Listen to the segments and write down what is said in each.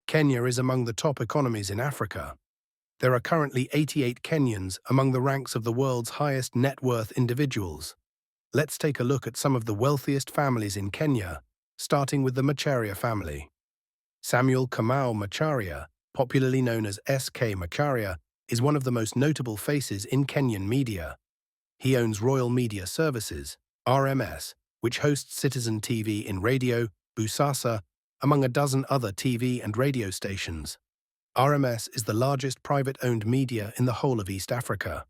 Kenya is among the top economies in Africa. There are currently 88 Kenyans among the ranks of the world's highest net worth individuals. Let's take a look at some of the wealthiest families in Kenya, starting with the Macharia family. Samuel Kamau Macharia, popularly known as S.K. Macharia, is one of the most notable faces in Kenyan media. He owns Royal Media Services, RMS, which hosts Citizen TV in Radio, Busasa, among a dozen other TV and radio stations. RMS is the largest private-owned media in the whole of East Africa.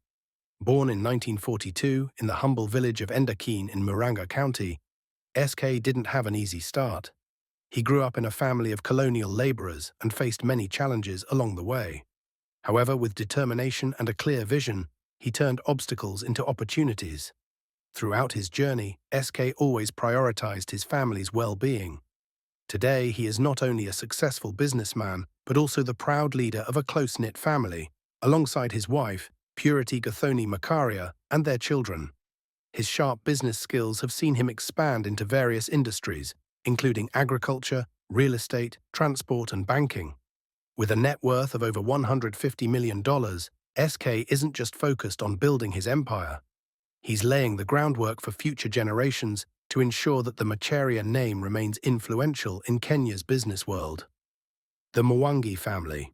Born in 1942 in the humble village of Endakine in Murang'a County, SK didn't have an easy start. He grew up in a family of colonial laborers and faced many challenges along the way. However, with determination and a clear vision, he turned obstacles into opportunities. Throughout his journey, SK always prioritized his family's well-being. Today, he is not only a successful businessman, but also the proud leader of a close-knit family, alongside his wife, Purity Gathoni Macharia, and their children. His sharp business skills have seen him expand into various industries, including agriculture, real estate, transport, and banking. With a net worth of over $150 million, SK isn't just focused on building his empire. He's laying the groundwork for future generations to ensure that the Macharia name remains influential in Kenya's business world. The Mangi Family.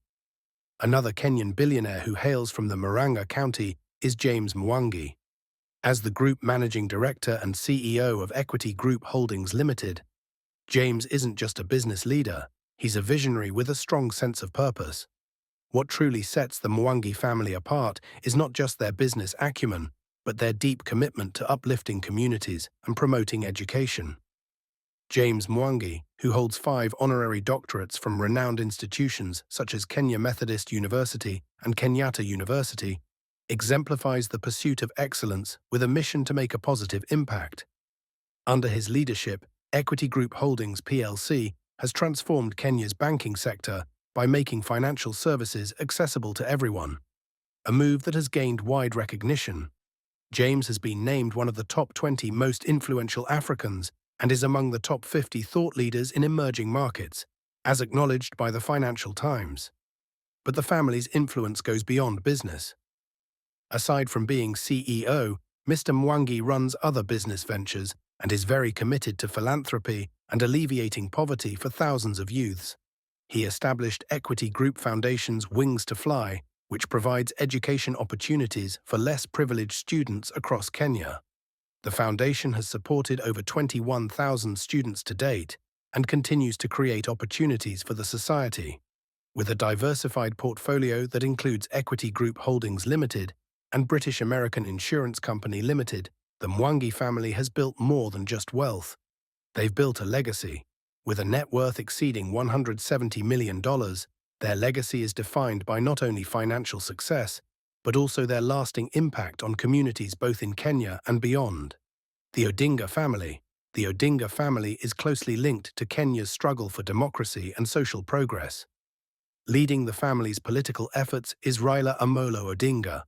Another Kenyan billionaire who hails from the Murang'a County is James Mwangi. As the group managing director and CEO of Equity Group Holdings Limited, James isn't just a business leader, he's a visionary with a strong sense of purpose. What truly sets the Mwangi family apart is not just their business acumen, but their deep commitment to uplifting communities and promoting education. James Mwangi, who holds 5 honorary doctorates from renowned institutions such as Kenya Methodist University and Kenyata University, exemplifies the pursuit of excellence with a mission to make a positive impact. Under his leadership, Equity Group Holdings plc has transformed Kenya's banking sector by making financial services accessible to everyone, a move that has gained wide recognition. James has been named one of the top 20 most influential Africans and is among the top 50 thought leaders in emerging markets, as acknowledged by the Financial Times. But the family's influence goes beyond business. Aside from being CEO, Mr. Mwangi runs other business ventures and is very committed to philanthropy and alleviating poverty for thousands of youths. He established Equity Group Foundation's Wings to Fly, which provides education opportunities for less privileged students across Kenya. The foundation has supported over 21,000 students to date and continues to create opportunities for the society. With a diversified portfolio that includes Equity Group Holdings Limited and British American Insurance Company Limited, the Mwangi family has built more than just wealth. They've built a legacy. With a net worth exceeding $170 million, their legacy is defined by not only financial success, but also their lasting impact on communities both in Kenya and beyond. The Odinga Family. The Odinga family is closely linked to Kenya's struggle for democracy and social progress. Leading the family's political efforts is Raila Amolo Odinga.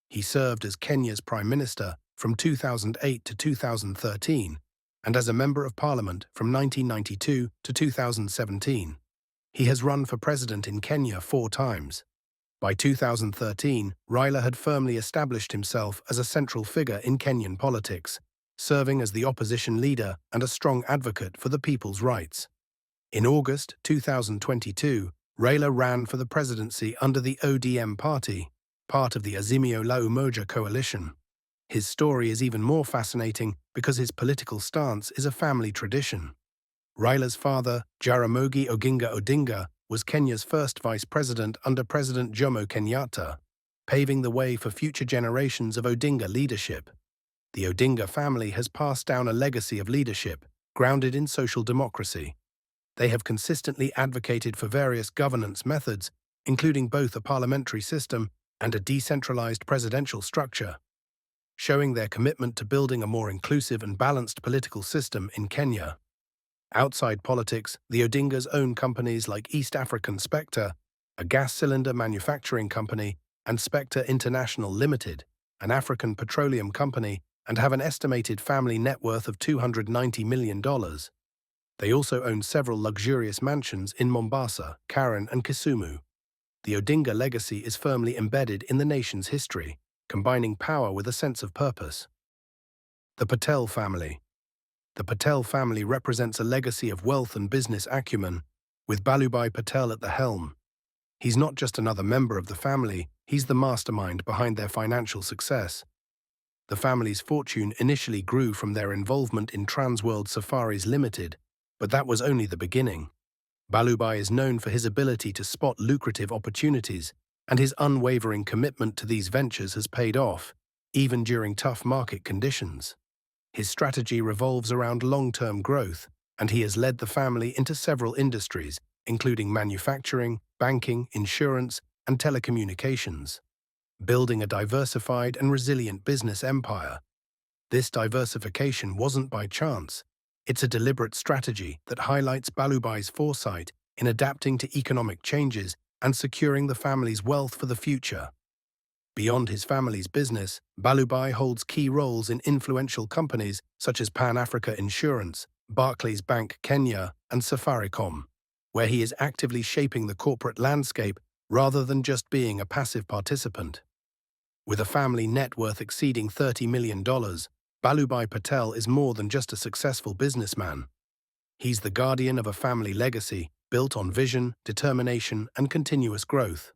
He served as Kenya's Prime Minister from 2008 to 2013, and as a Member of Parliament from 1992 to 2017. He has run for president in Kenya 4 times. By 2013, Raila had firmly established himself as a central figure in Kenyan politics, serving as the opposition leader and a strong advocate for the people's rights. In August 2022, Raila ran for the presidency under the ODM party, part of the Azimio la Umoja coalition. His story is even more fascinating because his political stance is a family tradition. Raila's father, Jaramogi Oginga Odinga, was Kenya's first vice president under President Jomo Kenyatta, paving the way for future generations of Odinga leadership. The Odinga family has passed down a legacy of leadership, grounded in social democracy. They have consistently advocated for various governance methods, including both a parliamentary system and a decentralized presidential structure, showing their commitment to building a more inclusive and balanced political system in Kenya. Outside politics, the Odingas own companies like East African Spectre, a gas cylinder manufacturing company, and Spectre International Limited, an African petroleum company, and have an estimated family net worth of $290 million. They also own several luxurious mansions in Mombasa, Karen, and Kisumu. The Odinga legacy is firmly embedded in the nation's history, combining power with a sense of purpose. The Patel Family. The Patel family represents a legacy of wealth and business acumen, with Balubhai Patel at the helm. He's not just another member of the family, he's the mastermind behind their financial success. The family's fortune initially grew from their involvement in Transworld Safaris Limited, but that was only the beginning. Balubhai is known for his ability to spot lucrative opportunities, and his unwavering commitment to these ventures has paid off, even during tough market conditions. His strategy revolves around long-term growth, and he has led the family into several industries, including manufacturing, banking, insurance, and telecommunications, building a diversified and resilient business empire. This diversification wasn't by chance. It's a deliberate strategy that highlights Balubhai's foresight in adapting to economic changes and securing the family's wealth for the future. Beyond his family's business, Balubhai holds key roles in influential companies such as Pan Africa Insurance, Barclays Bank Kenya, and Safaricom, where he is actively shaping the corporate landscape rather than just being a passive participant. With a family net worth exceeding $30 million, Balubhai Patel is more than just a successful businessman. He's the guardian of a family legacy built on vision, determination, and continuous growth,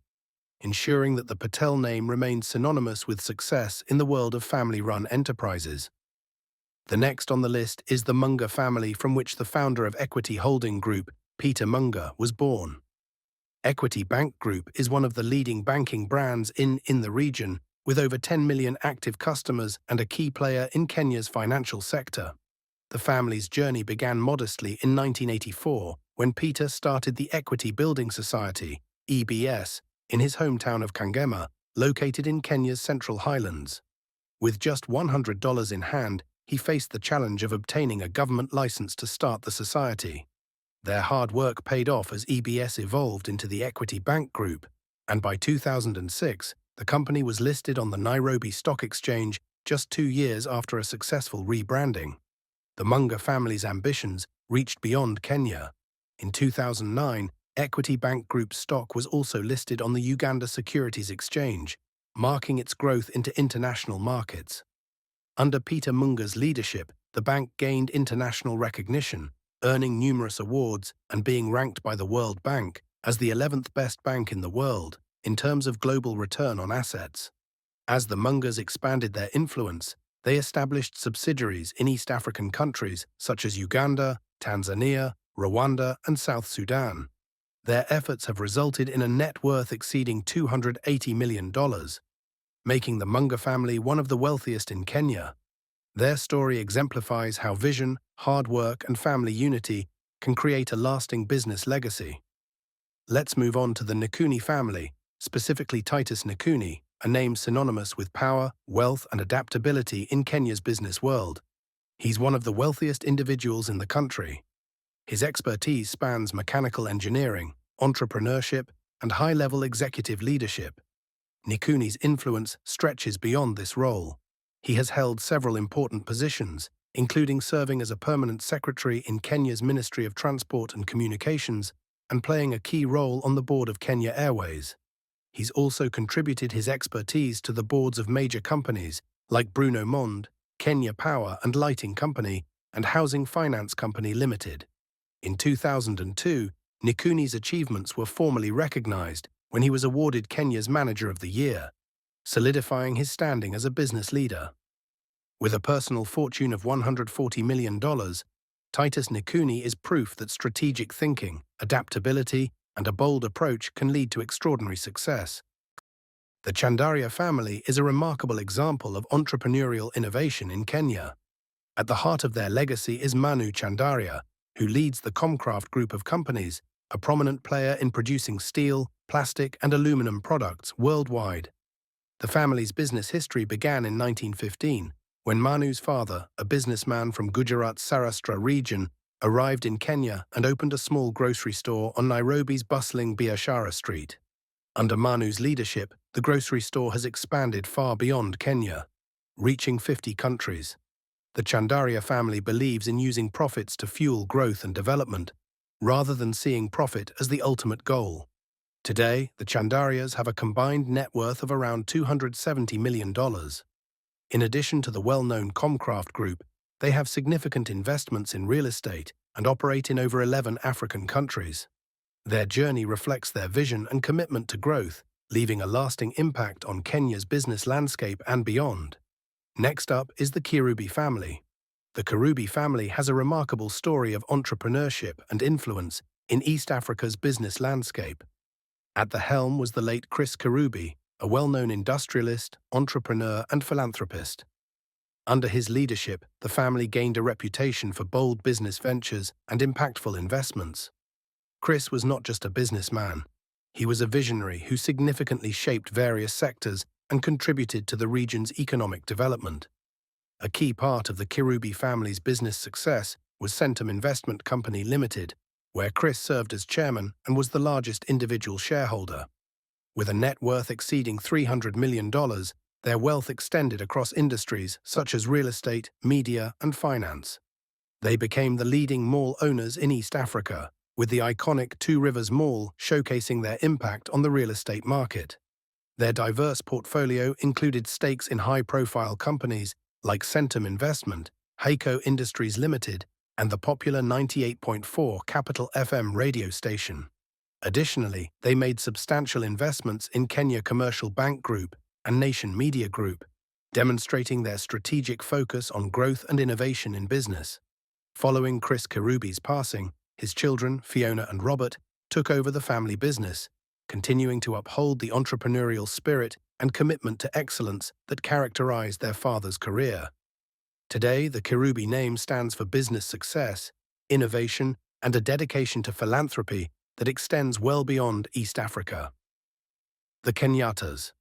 ensuring that the Patel name remains synonymous with success in the world of family-run enterprises. The next on the list is the Munga family, from which the founder of Equity Holding Group, Peter Munga, was born. Equity Bank Group is one of the leading banking brands in the region, with over 10 million active customers and a key player in Kenya's financial sector. The family's journey began modestly in 1984, when Peter started the Equity Building Society, EBS, in his hometown of Kangema, located in Kenya's Central Highlands. With just $100 in hand, he faced the challenge of obtaining a government license to start the society. Their hard work paid off as EBS evolved into the Equity Bank Group, and by 2006, the company was listed on the Nairobi Stock Exchange just 2 years after a successful rebranding. The Munga family's ambitions reached beyond Kenya. In 2009, Equity Bank Group stock was also listed on the Uganda Securities Exchange, marking its growth into international markets. Under Peter Munga's leadership, the bank gained international recognition, earning numerous awards and being ranked by the World Bank as the 11th best bank in the world in terms of global return on assets. As the Mungas expanded their influence, they established subsidiaries in East African countries such as Uganda, Tanzania, Rwanda, and South Sudan. Their efforts have resulted in a net worth exceeding $280 million, making the Munga family one of the wealthiest in Kenya. Their story exemplifies how vision, hard work, and family unity can create a lasting business legacy. Let's move on to the Nkuni family, specifically Titus Nkuni, a name synonymous with power, wealth, and adaptability in Kenya's business world. He's one of the wealthiest individuals in the country. His expertise spans mechanical engineering, entrepreneurship, and high-level executive leadership. Nkuni's influence stretches beyond this role. He has held several important positions, including serving as a permanent secretary in Kenya's Ministry of Transport and Communications and playing a key role on the board of Kenya Airways. He's also contributed his expertise to the boards of major companies like Bruno Mond, Kenya Power and Lighting Company, and Housing Finance Company Limited. In 2002, Nkuni's achievements were formally recognized when he was awarded Kenya's Manager of the Year, solidifying his standing as a business leader. With a personal fortune of $140 million, Titus Nkuni is proof that strategic thinking, adaptability, and a bold approach can lead to extraordinary success. The Chandaria family is a remarkable example of entrepreneurial innovation in Kenya. At the heart of their legacy is Manu Chandaria, who leads the Comcraft group of companies, a prominent player in producing steel, plastic, and aluminum products worldwide. The family's business history began in 1915, when Manu's father, a businessman from Gujarat's Saurashtra region, arrived in Kenya and opened a small grocery store on Nairobi's bustling Biashara Street. Under Manu's leadership, the grocery store has expanded far beyond Kenya, reaching 50 countries. The Chandaria family believes in using profits to fuel growth and development, rather than seeing profit as the ultimate goal. Today, the Chandarias have a combined net worth of around $270 million. In addition to the well-known Comcraft Group, they have significant investments in real estate and operate in over 11 African countries. Their journey reflects their vision and commitment to growth, leaving a lasting impact on Kenya's business landscape and beyond. Next up is the Kirubi family. The Kirubi family has a remarkable story of entrepreneurship and influence in East Africa's business landscape. At the helm was the late Chris Kirubi, a well-known industrialist, entrepreneur, and philanthropist. Under his leadership, the family gained a reputation for bold business ventures and impactful investments. Chris was not just a businessman. He was a visionary who significantly shaped various sectors and contributed to the region's economic development. A key part of the Kirubi family's business success was Centum Investment Company Limited, where Chris served as chairman and was the largest individual shareholder. With a net worth exceeding $300 million, their wealth extended across industries such as real estate, media, and finance. They became the leading mall owners in East Africa, with the iconic Two Rivers Mall showcasing their impact on the real estate market. Their diverse portfolio included stakes in high-profile companies like Centum Investment, Heiko Industries Limited, and the popular 98.4 Capital FM radio station. Additionally, they made substantial investments in Kenya Commercial Bank Group and Nation Media Group, demonstrating their strategic focus on growth and innovation in business. Following Chris Kirubi's passing, his children, Fiona and Robert, took over the family business, continuing to uphold the entrepreneurial spirit and commitment to excellence that characterized their father's career. Today, the Kirubi name stands for business success, innovation, and a dedication to philanthropy that extends well beyond East Africa. The Kenyatas.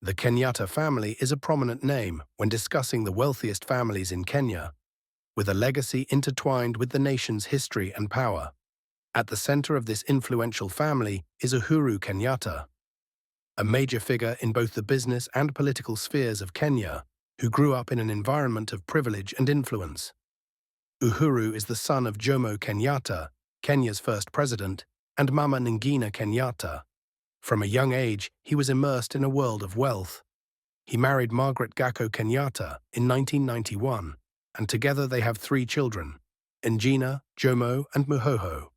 The Kenyata family is a prominent name when discussing the wealthiest families in Kenya, with a legacy intertwined with the nation's history and power. At the center of this influential family is Uhuru Kenyatta, a major figure in both the business and political spheres of Kenya, who grew up in an environment of privilege and influence. Uhuru is the son of Jomo Kenyatta, Kenya's first president, and Mama Ngina Kenyatta. From a young age, he was immersed in a world of wealth. He married Margaret Gakko Kenyatta in 1991, and together they have 3 children, Ngina, Jomo, and Muhoho.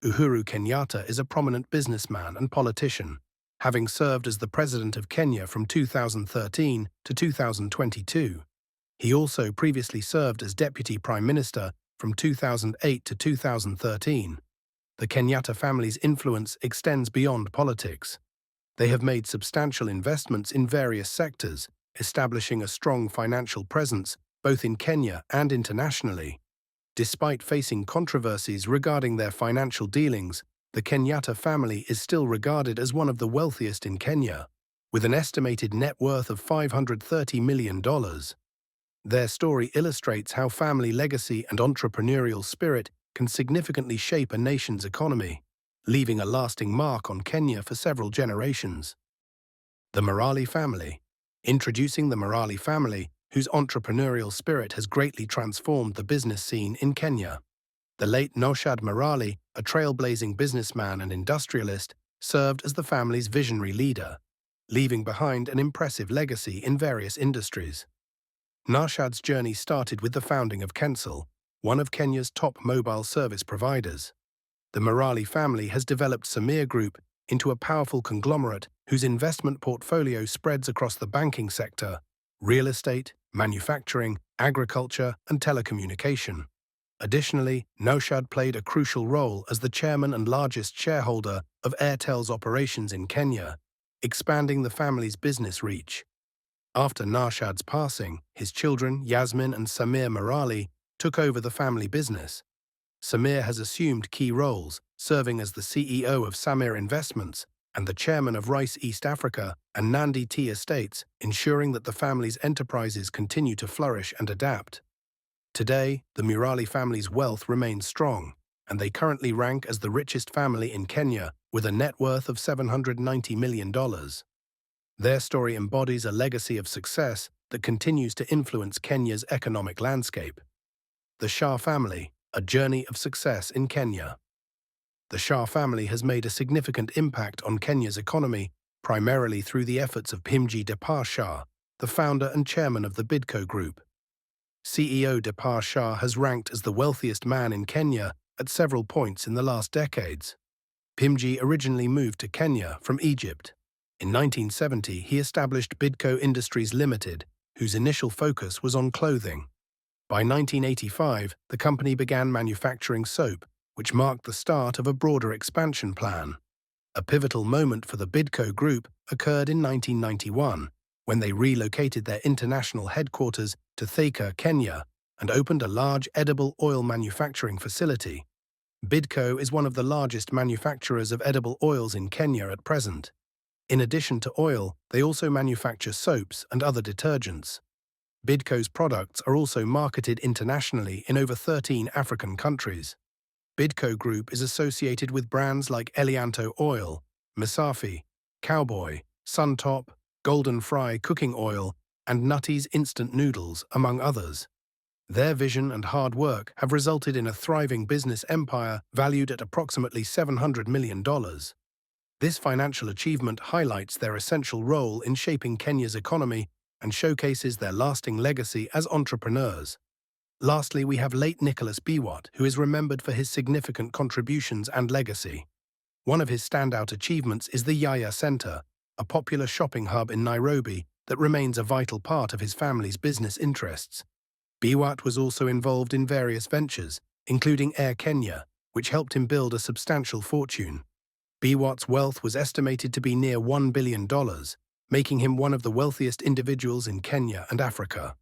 Uhuru Kenyatta is a prominent businessman and politician, having served as the President of Kenya from 2013 to 2022. He also previously served as Deputy Prime Minister from 2008 to 2013. The Kenyata family's influence extends beyond politics. They have made substantial investments in various sectors, establishing a strong financial presence both in Kenya and internationally. Despite facing controversies regarding their financial dealings, the Kenyata family is still regarded as one of the wealthiest in Kenya, with an estimated net worth of $530 million. Their story illustrates how family legacy and entrepreneurial spirit can significantly shape a nation's economy, leaving a lasting mark on Kenya for several generations. The Murali family. Introducing the Murali family, whose entrepreneurial spirit has greatly transformed the business scene in Kenya. The late Naushad Murali, a trailblazing businessman and industrialist, served as the family's visionary leader, leaving behind an impressive legacy in various industries. Naushad's journey started with the founding of Kensal, one of Kenya's top mobile service providers. The Murali family has developed Samir Group into a powerful conglomerate whose investment portfolio spreads across the banking sector, real estate, manufacturing, agriculture, and telecommunication. Additionally, Naushad played a crucial role as the chairman and largest shareholder of Airtel's operations in Kenya, expanding the family's business reach. After Naushad's passing, his children, Yasmin and Samir Murali, took over the family business. Samir has assumed key roles, serving as the CEO of Samir Investments and the chairman of Rice East Africa and Nandi Tea Estates, ensuring that the family's enterprises continue to flourish and adapt. Today, the Murali family's wealth remains strong, and they currently rank as the richest family in Kenya with a net worth of $790 million. Their story embodies a legacy of success that continues to influence Kenya's economic landscape. The Sha Family, a journey of success in Kenya. The Sha family has made a significant impact on Kenya's economy, primarily through the efforts of Pimji Depar Shah, the founder and chairman of the Bidco Group. CEO Depar Shah has ranked as the wealthiest man in Kenya at several points in the last decades. Pimji originally moved to Kenya from Egypt. In 1970, he established Bidco Industries Limited, whose initial focus was on clothing. By 1985, the company began manufacturing soap, which marked the start of a broader expansion plan. A pivotal moment for the Bidco Group occurred in 1991, when they relocated their international headquarters to Thika, Kenya, and opened a large edible oil manufacturing facility. Bidco is one of the largest manufacturers of edible oils in Kenya at present. In addition to oil, they also manufacture soaps and other detergents. Bidco's products are also marketed internationally in over 13 African countries. Bidco Group is associated with brands like Elianto Oil, Misafi, Cowboy, Suntop, Golden Fry Cooking Oil, and Nutty's Instant Noodles, among others. Their vision and hard work have resulted in a thriving business empire valued at approximately $700 million. This financial achievement highlights their essential role in shaping Kenya's economy and showcases their lasting legacy as entrepreneurs. Lastly, we have late Nicholas Biwott, who is remembered for his significant contributions and legacy. One of his standout achievements is the Yaya Center, a popular shopping hub in Nairobi that remains a vital part of his family's business interests. Biwott was also involved in various ventures, including Air Kenya, which helped him build a substantial fortune. Biwott's wealth was estimated to be near $1 billion, making him one of the wealthiest individuals in Kenya and Africa.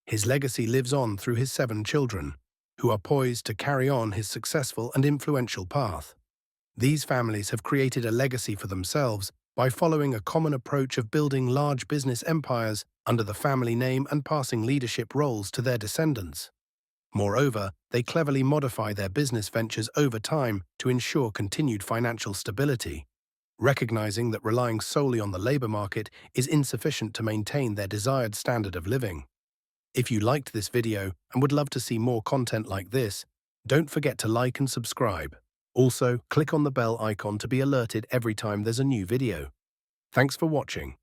His legacy lives on through his 7 children, who are poised to carry on his successful and influential path. These families have created a legacy for themselves by following a common approach of building large business empires under the family name and passing leadership roles to their descendants. Moreover, they cleverly modify their business ventures over time to ensure continued financial stability, recognizing that relying solely on the labor market is insufficient to maintain their desired standard of living. If you liked this video and would love to see more content like this, don't forget to like and subscribe. Also, click on the bell icon to be alerted every time there's a new video. Thanks for watching.